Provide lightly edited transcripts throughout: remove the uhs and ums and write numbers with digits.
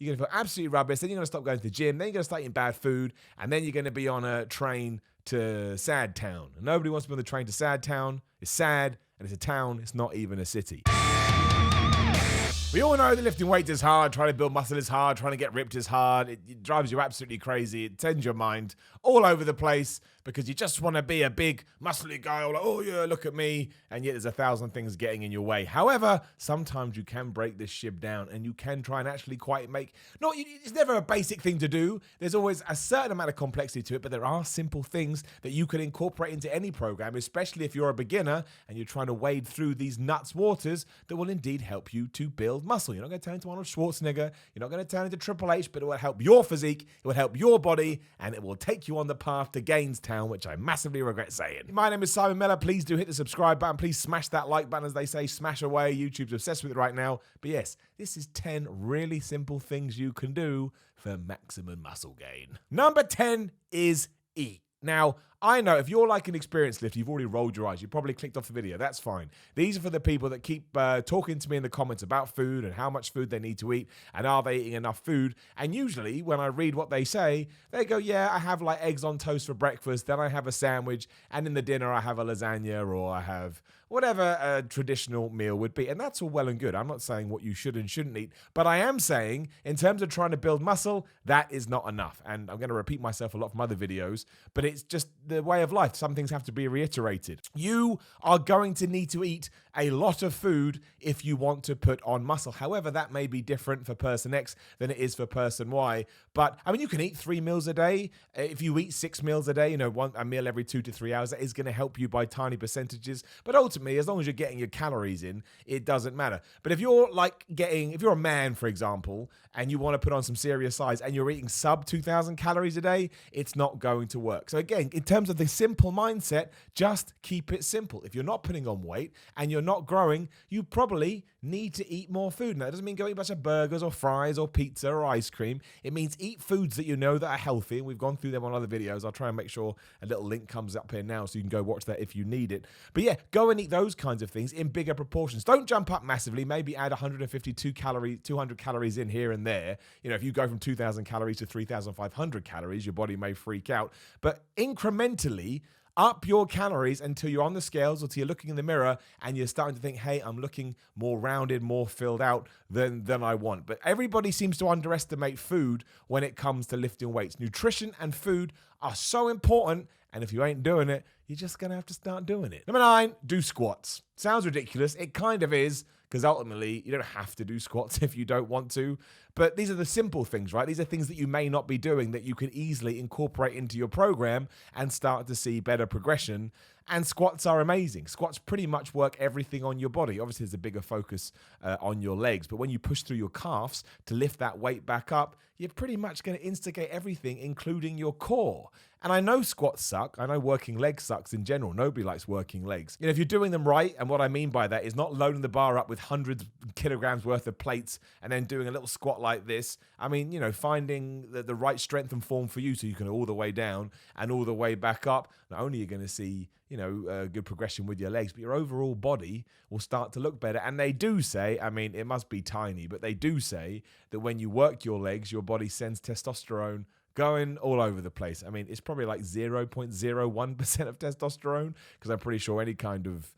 You're going to feel absolutely rubbish. Then you're going to stop going to the gym. Then you're going to start eating bad food. And then you're going to be on a train to Sad Town. And nobody wants to be on the train to Sad Town. It's sad, and it's a town. It's not even a city. We all know that lifting weights is hard, trying to build muscle is hard, trying to get ripped is hard. It drives you absolutely crazy. It sends your mind all over the place because you just want to be a big, muscly guy, all like, oh yeah, look at me, and yet there's 1,000 things getting in your way. However, sometimes you can break this ship down and you can try and actually quite it's never a basic thing to do. There's always a certain amount of complexity to it, but there are simple things that you can incorporate into any program, especially if you're a beginner and you're trying to wade through these nuts waters that will indeed help you to build muscle. You're not going to turn into Arnold Schwarzenegger. You're not going to turn into Triple H, but it will help your physique, it will help your body, and it will take you on the path to Gainestown, which I massively regret saying. My name is Simon Miller. Please do hit the subscribe button. Please smash that like button, as they say. Smash away. YouTube's obsessed with it right now. But yes, this is 10 really simple things you can do for maximum muscle gain. Number 10 is eat. Now, I know if you're like an experienced lifter, you've already rolled your eyes. You probably clicked off the video. That's fine. These are for the people that keep talking to me in the comments about food and how much food they need to eat and are they eating enough food. And usually when I read what they say, they go, yeah, I have like eggs on toast for breakfast. Then I have a sandwich. And in the dinner, I have a lasagna or I have whatever a traditional meal would be. And that's all well and good. I'm not saying what you should and shouldn't eat. But I am saying in terms of trying to build muscle, that is not enough. And I'm going to repeat myself a lot from other videos. But it's just the way of life. Some things have to be reiterated. You are going to need to eat a lot of food if you want to put on muscle. However, that may be different for person X than it is for person Y. But I mean, you can eat 3 meals a day. If you eat 6 meals a day, a meal every 2 to 3 hours, that is going to help you by tiny percentages. But ultimately, as long as you're getting your calories in, it doesn't matter. But if you're if you're a man, for example, and you want to put on some serious size and you're eating sub 2,000 calories a day, it's not going to work. So again, in terms of the simple mindset, just keep it simple. If you're not putting on weight and you're not growing, you probably need to eat more food. Now, that doesn't mean go eat a bunch of burgers or fries or pizza or ice cream. It means eat foods that you know that are healthy. And we've gone through them on other videos. I'll try and make sure a little link comes up here now so you can go watch that if you need it. But yeah, go and eat those kinds of things in bigger proportions. Don't jump up massively. Maybe add 200 calories in here and there. If you go from 2,000 calories to 3,500 calories, your body may freak out. But incrementally, up your calories until you're on the scales or till you're looking in the mirror and you're starting to think, hey, I'm looking more rounded, more filled out than I want. But everybody seems to underestimate food when it comes to lifting weights. Nutrition and food are so important, and if you ain't doing it, you're just going to have to start doing it. Number 9, do squats. Sounds ridiculous. It kind of is, because ultimately you don't have to do squats if you don't want to. But these are the simple things, right? These are things that you may not be doing that you can easily incorporate into your program and start to see better progression. And squats are amazing. Squats pretty much work everything on your body. Obviously, there's a bigger focus on your legs. But when you push through your calves to lift that weight back up, you're pretty much going to instigate everything, including your core. And I know squats suck. I know working legs sucks in general. Nobody likes working legs. If you're doing them right, and what I mean by that is not loading the bar up with hundreds of kilograms worth of plates and then doing a little squat like this. I mean, finding the right strength and form for you so you can all the way down and all the way back up. Not only are you going to see good progression with your legs, but your overall body will start to look better. And they do say, I mean, it must be tiny, but they do say that when you work your legs, your body sends testosterone going all over the place. I mean, it's probably like 0.01% of testosterone, because I'm pretty sure any kind of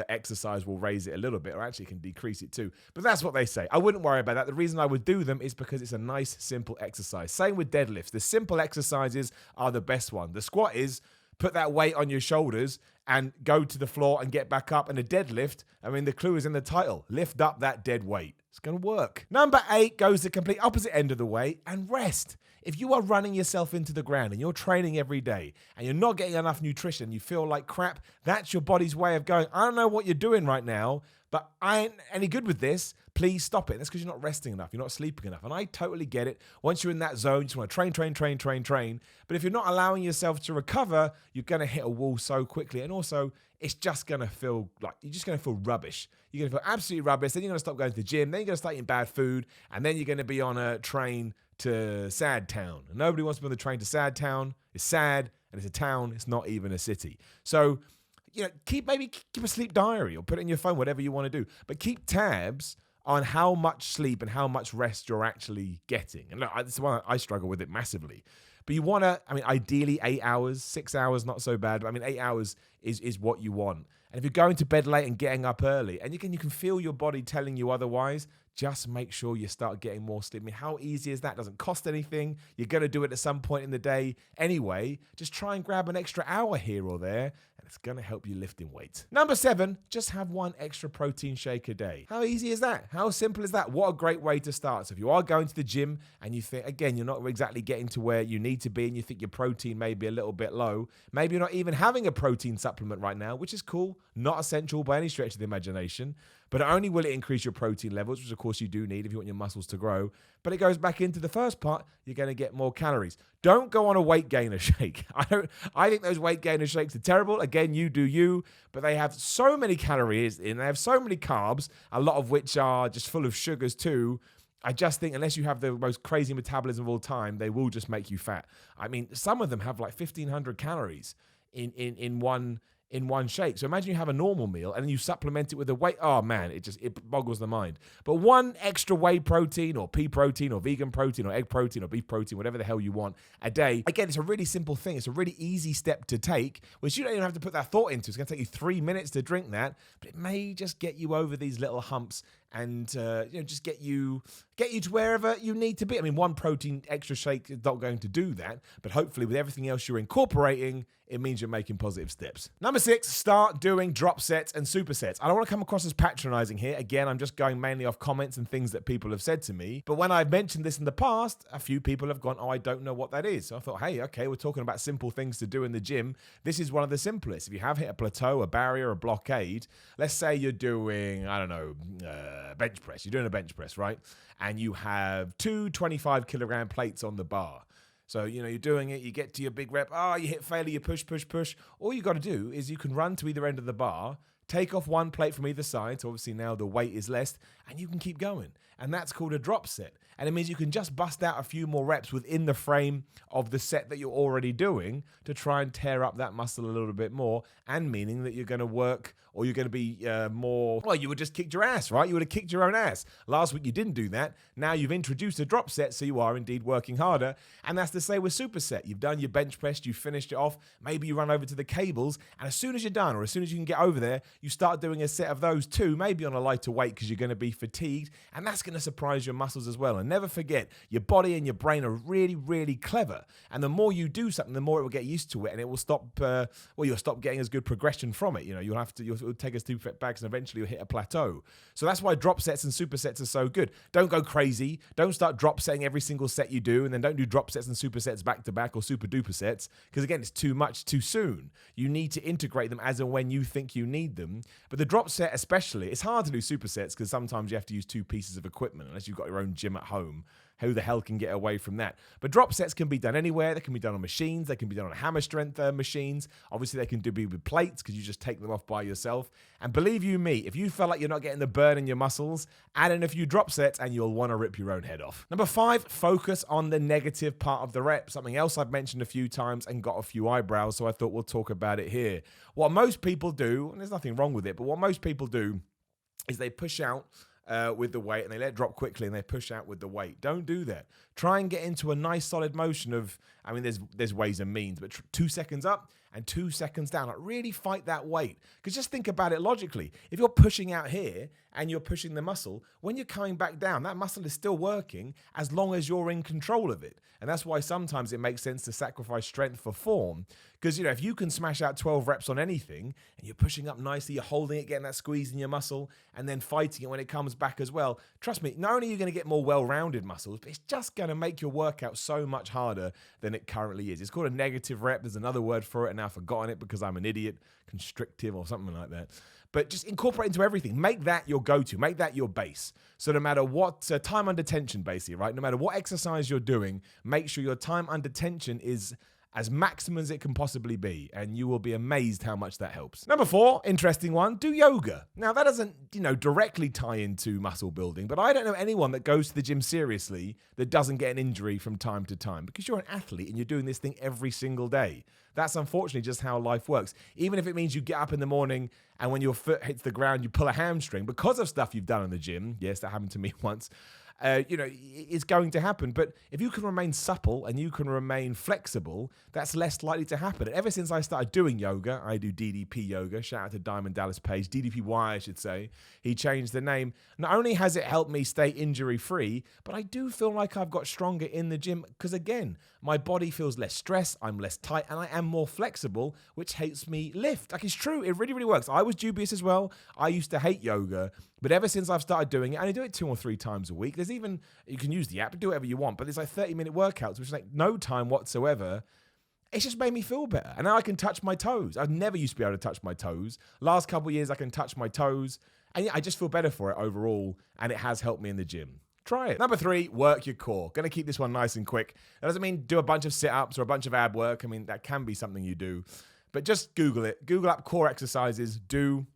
exercise will raise it a little bit, or actually can decrease it too. But that's what they say. I wouldn't worry about that. The reason I would do them is because it's a nice, simple exercise. Same with deadlifts. The simple exercises are the best one. The squat is put that weight on your shoulders and go to the floor and get back up. And a deadlift, I mean, the clue is in the title. Lift up that dead weight. It's going to work. Number 8 goes the complete opposite end of the way, and rest. If you are running yourself into the ground and you're training every day and you're not getting enough nutrition, you feel like crap, that's your body's way of going, I don't know what you're doing right now, but I ain't any good with this. Please stop it. That's because you're not resting enough. You're not sleeping enough. And I totally get it. Once you're in that zone, you just want to train. But if you're not allowing yourself to recover, you're going to hit a wall so quickly. And also, it's just going to feel like you're just going to feel rubbish. You're going to feel absolutely rubbish. Then you're going to stop going to the gym. Then you're going to start eating bad food. And then you're going to be on a train to Sad Town. And nobody wants to be on the train to Sad Town. It's sad, and it's a town. It's not even a city. So, keep a sleep diary or put it in your phone, whatever you want to do. But keep tabs on how much sleep and how much rest you're actually getting. And look, this is why I struggle with it massively. But you want to, ideally 8 hours, 6 hours, not so bad. But 8 hours is what you want. And if you're going to bed late and getting up early, and you can feel your body telling you otherwise, just make sure you start getting more sleep. How easy is that? Doesn't cost anything. You're going to do it at some point in the day anyway. Just try and grab an extra hour here or there, and it's going to help you lifting weight. Number 7, just have one extra protein shake a day. How easy is that? How simple is that? What a great way to start. So if you are going to the gym and you think, again, you're not exactly getting to where you need to be and you think your protein may be a little bit low, maybe you're not even having a protein supplement right now, which is cool, not essential by any stretch of the imagination, but not only will it increase your protein levels, which of course you do need if you want your muscles to grow, but it goes back into the first part, you're going to get more calories. Don't go on a weight gainer shake. I think those weight gainer shakes are terrible. Again, you do you, but they have so many calories and they have so many carbs, a lot of which are just full of sugars too. I just think unless you have the most crazy metabolism of all time, they will just make you fat. Some of them have like 1,500 calories in one shake. So imagine you have a normal meal and then you supplement it with a whey. Oh man, it boggles the mind. But one extra whey protein or pea protein or vegan protein or egg protein or beef protein, whatever the hell you want a day. Again, it's a really simple thing. It's a really easy step to take, which you don't even have to put that thought into. It's going to take you 3 minutes to drink that, but it may just get you over these little humps and just get you to wherever you need to be. One protein extra shake is not going to do that, but hopefully with everything else you're incorporating, it means you're making positive steps. Number 6, start doing drop sets and supersets. I don't want to come across as patronizing here. Again, I'm just going mainly off comments and things that people have said to me. But when I've mentioned this in the past, a few people have gone, oh, I don't know what that is. So I thought, hey, okay, we're talking about simple things to do in the gym. This is one of the simplest. If you have hit a plateau, a barrier, a blockade, let's say you're doing, bench press. You're doing a bench press, right? And you have 2 25-kilogram plates on the bar. So, you're doing it, you get to your big rep, you hit failure, you push. All you got to do is you can run to either end of the bar, take off one plate from either side, so obviously now the weight is less, and you can keep going. And that's called a drop set. And it means you can just bust out a few more reps within the frame of the set that you're already doing to try and tear up that muscle a little bit more, and meaning that you're going to work or you're going to be you would just kicked your ass, right? You would have kicked your own ass. Last week you didn't do that. Now you've introduced a drop set, so you are indeed working harder. And that's the same with superset. You've done your bench press, you finished it off. Maybe you run over to the cables, and as soon as you're done, or as soon as you can get over there, you start doing a set of those too, maybe on a lighter weight because you're going to be fatigued, and that's going to surprise your muscles as well. And never forget, your body and your brain are really, really clever. And the more you do something, the more it will get used to it, and it will stop. You'll stop getting as good progression from it. You'll take us 2 backs, and eventually you'll hit a plateau. So that's why drop sets and supersets are so good. Don't go crazy. Don't start drop setting every single set you do, and then don't do drop sets and supersets back to back or super duper sets, because again, it's too much too soon. You need to integrate them as and when you think you need them. But the drop set especially, it's hard to do supersets because sometimes you have to use 2 pieces of equipment unless you've got your own gym at home. Who the hell can get away from that? But drop sets can be done anywhere. They can be done on machines. They can be done on hammer strength machines. Obviously, they can be with plates because you just take them off by yourself. And believe you me, if you feel like you're not getting the burn in your muscles, add in a few drop sets and you'll want to rip your own head off. Number 5, focus on the negative part of the rep. Something else I've mentioned a few times and got a few eyebrows, so I thought we'll talk about it here. What most people do, and there's nothing wrong with it, but what most people do is they push out with the weight and they let it drop quickly and they push out with the weight. Don't do that. Try and get into a nice solid motion of, there's ways and means, but 2 seconds up and 2 seconds down. Like really fight that weight. Because just think about it logically. If you're pushing out here and you're pushing the muscle, when you're coming back down, that muscle is still working as long as you're in control of it. And that's why sometimes it makes sense to sacrifice strength for form. Because, if you can smash out 12 reps on anything and you're pushing up nicely, you're holding it, getting that squeeze in your muscle, and then fighting it when it comes back as well, trust me, not only are you going to get more well-rounded muscles, but it's just going to make your workout so much harder than it currently is. It's called a negative rep. There's another word for it, and I've forgotten it because I'm an idiot, constrictive or something like that. But just incorporate into everything. Make that your go-to. Make that your base. So no matter what, time under tension basically, right? No matter what exercise you're doing, make sure your time under tension is as maximum as it can possibly be, and you will be amazed how much that helps. Number 4, interesting one, do yoga. Now, that doesn't, directly tie into muscle building, but I don't know anyone that goes to the gym seriously that doesn't get an injury from time to time, because you're an athlete and you're doing this thing every single day. That's unfortunately just how life works. Even if it means you get up in the morning and when your foot hits the ground, you pull a hamstring because of stuff you've done in the gym. Yes, that happened to me once. It's going to happen. But if you can remain supple and you can remain flexible, that's less likely to happen. And ever since I started doing yoga, I do DDP yoga. Shout out to Diamond Dallas Page, DDPY, I should say. He changed the name. Not only has it helped me stay injury-free, but I do feel like I've got stronger in the gym because, again, my body feels less stressed, I'm less tight, and I am more flexible, which helps me lift. Like, it's true. It really, really works. I was dubious as well. I used to hate yoga. But ever since I've started doing it, I only do it 2 or 3 times a week. There's even, you can use the app, do whatever you want, but there's like 30-minute workouts, which is like no time whatsoever. It's just made me feel better. And now I can touch my toes. I never used to be able to touch my toes. Last couple of years, I can touch my toes. And yeah, I just feel better for it overall. And it has helped me in the gym. Try it. Number 3, work your core. Going to keep this one nice and quick. That doesn't mean do a bunch of sit-ups or a bunch of ab work. I mean, that can be something you do. But just Google it. Google up core exercises. Do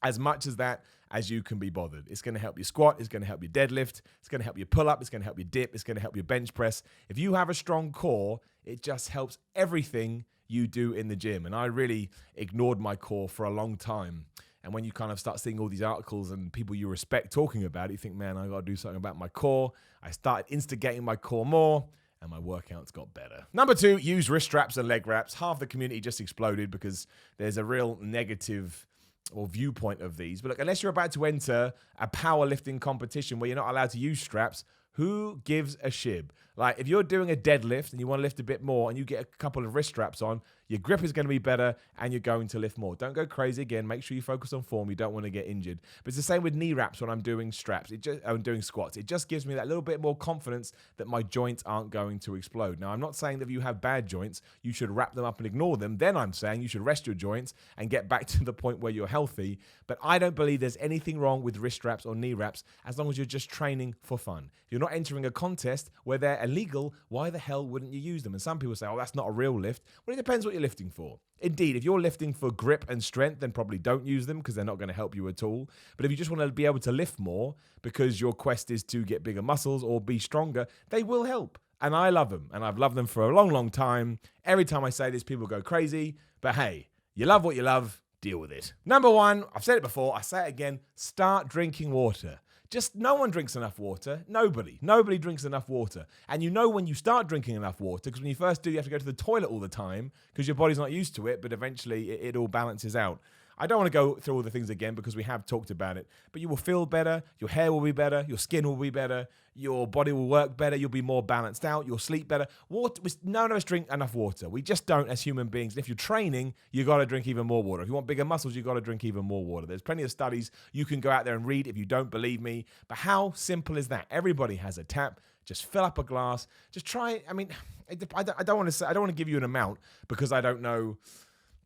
as much as that as you can be bothered. It's going to help you squat. It's going to help you deadlift. It's going to help you pull up. It's going to help you dip. It's going to help you bench press. If you have a strong core, it just helps everything you do in the gym. And I really ignored my core for a long time. And when you kind of start seeing all these articles and people you respect talking about it, you think, man, I got to do something about my core. I started instigating my core more, and my workouts got better. Number 2, use wrist straps and leg wraps. Half the community just exploded because there's a real negative or viewpoint of these. But look, unless you're about to enter a powerlifting competition where you're not allowed to use straps, who gives a shib? Like, if you're doing a deadlift and you want to lift a bit more and you get a couple of wrist straps on, your grip is going to be better and you're going to lift more. Don't go crazy again. Make sure you focus on form. You don't want to get injured. But it's the same with knee wraps when I'm doing straps. I'm doing squats. It just gives me that little bit more confidence that my joints aren't going to explode. Now, I'm not saying that if you have bad joints, you should wrap them up and ignore them. Then I'm saying you should rest your joints and get back to the point where you're healthy. But I don't believe there's anything wrong with wrist straps or knee wraps as long as you're just training for fun. If you're not entering a contest where they're illegal, why the hell wouldn't you use them? And some people say, oh, that's not a real lift. Well, it depends what you're lifting for. Indeed, if you're lifting for grip and strength, then probably don't use them because they're not going to help you at all. But if you just want to be able to lift more because your quest is to get bigger muscles or be stronger, they will help. And I love them. And I've loved them for a long, long time. Every time I say this, people go crazy. But hey, you love what you love. Deal with it. Number 1, I've said it before, I say it again, start drinking water. Just no one drinks enough water. Nobody drinks enough water. And you know when you start drinking enough water, because when you first do, you have to go to the toilet all the time because your body's not used to it, but eventually it all balances out. I don't want to go through all the things again because we have talked about it, but you will feel better, your hair will be better, your skin will be better, your body will work better, you'll be more balanced out, you'll sleep better. Water, none of us drink enough water. We just don't as human beings. And if you're training, you got to drink even more water. If you want bigger muscles, you got to drink even more water. There's plenty of studies you can go out there and read if you don't believe me. But how simple is that? Everybody has a tap. Just fill up a glass. Just try. I mean, I don't want to give you an amount because I don't know.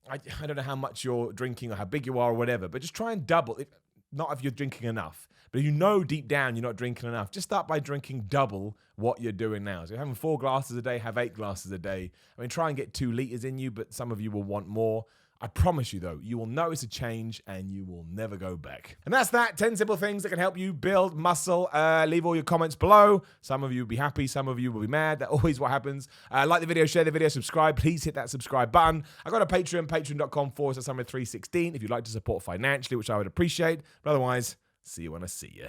I don't know how much you're drinking or how big you are or whatever, but just try and double it. Not if you're drinking enough, but you know deep down you're not drinking enough. Just start by drinking double what you're doing now. So you're having 4 glasses a day, have 8 glasses a day. I mean, try and get 2 liters in you, but some of you will want more. I promise you, though, you will notice a change and you will never go back. And that's that. 10 simple things that can help you build muscle. Leave all your comments below. Some of you will be happy. Some of you will be mad. That's always what happens. Like the video, share the video, subscribe. Please hit that subscribe button. I got a Patreon, patreon.com/summer316 if you'd like to support financially, which I would appreciate. But otherwise, see you when I see you.